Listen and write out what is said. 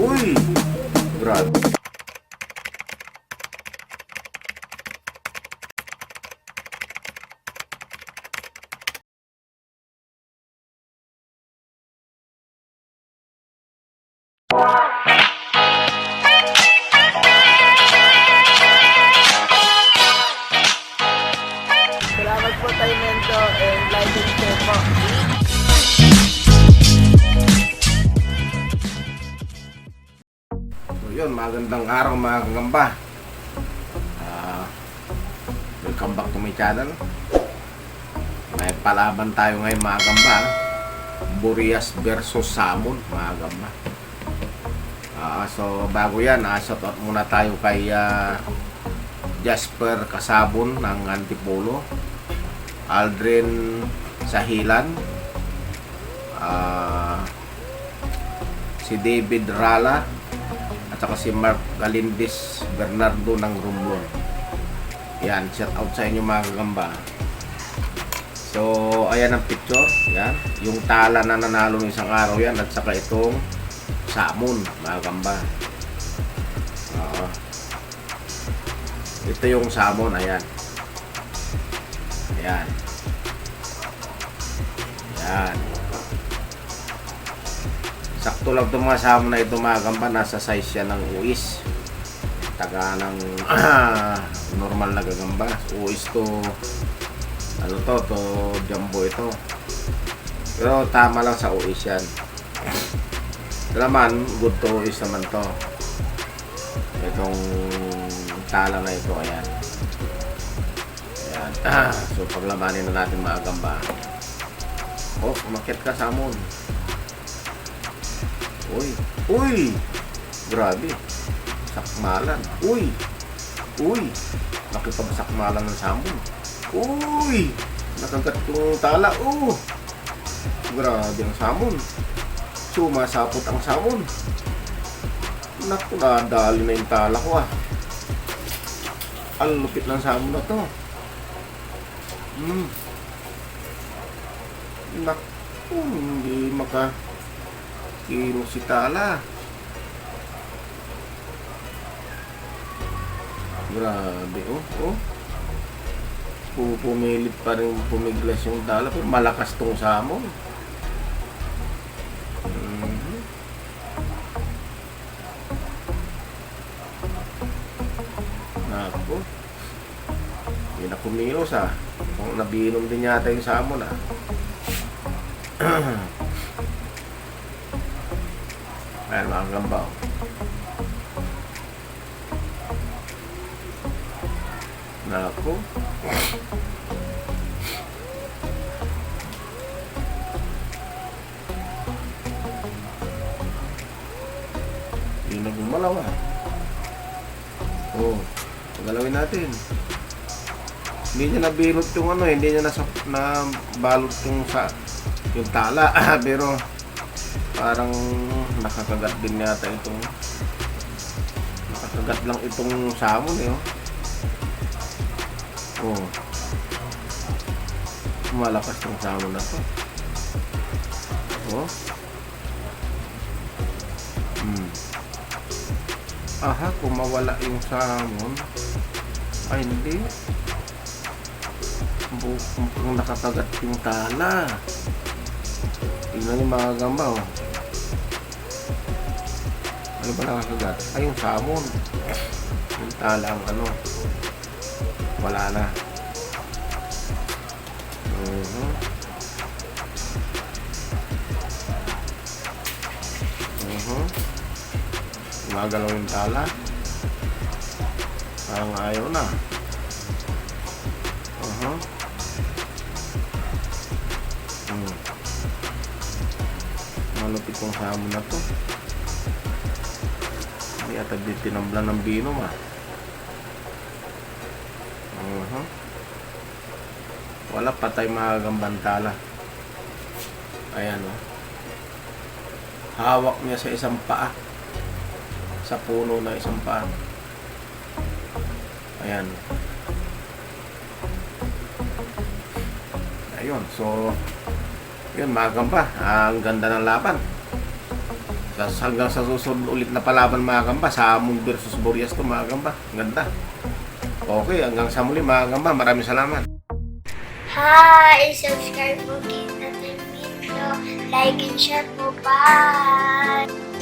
Uy! Grabe. Salamat po tayo Mento and like and share po. So yun, magandang araw mga kagamba. Welcome back to my channel. May palaban tayo ngayon mga kagamba. Boreas versus Salmon mga kagamba. So bago yan, shout out muna tayo kay Jasper Casabon ng Antipolo, Aldrin Sahilan, si David Rala, at saka si Mark Galindis Bernardo ng Romblon. Yan, shout out sa inyo mga kagamba. So ayan ang picture, yan, yung tala na nanalo ng isang araw yan, at saka itong salmon mga kagamba. Ito yung salmon, ayan. Ayan. Ayan. Sakto lang itong mga salmon na ito mga kagamba, nasa size yan ng uis. Taga ng normal na gagamba. Uis to, ano to jumbo ito. Pero tama lang sa uis yan. Ito naman, good to uis naman to. Itong tala na ito, ayan. Ayan. So paglamanin na natin mga gamba. Oh, umakyat ka salmon. Uy, uy, grabe, sakmalan. Uy, uy, nakipagsakmalan ng salmon. Uy, nakagat yung tala. Oh, grabe ang salmon. Sumasapot ang salmon. Naku, nadali na yung tala ko ah. Ang lupit ng salmon na to. Naku, hindi makakilo si tala. Grabe, oh. Pumilit pa rin pumiglas yung tala, pero malakas tong salmon. Naku, hindi na kumilos ah. Kung nabinom din yata yung salmon ah. Ayan mga kagamba, oh. Naku, hindi na gumalaw ah. Oh, pagalawin natin. Hindi niya nabirot yung ano, hindi niya nabalot yung tala. Pero parang nakakagat din yata itong, nakakagat lang itong salmon eh. Oh, malakas yung salmon na to. Oh, aha, kung mawala yung salmon, ay hindi. Kung nakakagat yung tala. Tingnan yung mga gamba, oh. Ano ba nakakagat? Ay, yung salmon. Yung tala ang ano, wala na. Gumagalaw yung tala. Parang ayaw na. Malupit yung salmon na to. May atag din tinamblan ng binom ah. Wala, patay mga gambang tala. Ayan oh. Hawak niya sa isang paa. Sa puno na isang paa. Ayan. Ayun, so yun mga gamba, ang ganda ng laban. Tapos hanggang sa susunod ulit na palaban mga kamba, Samong versus Boreas to mga kamba. Ganda. Okay, hanggang sa muli mga kamba. Maraming salamat. Hi! Subscribe po kita sa video. Like and share po. Bye!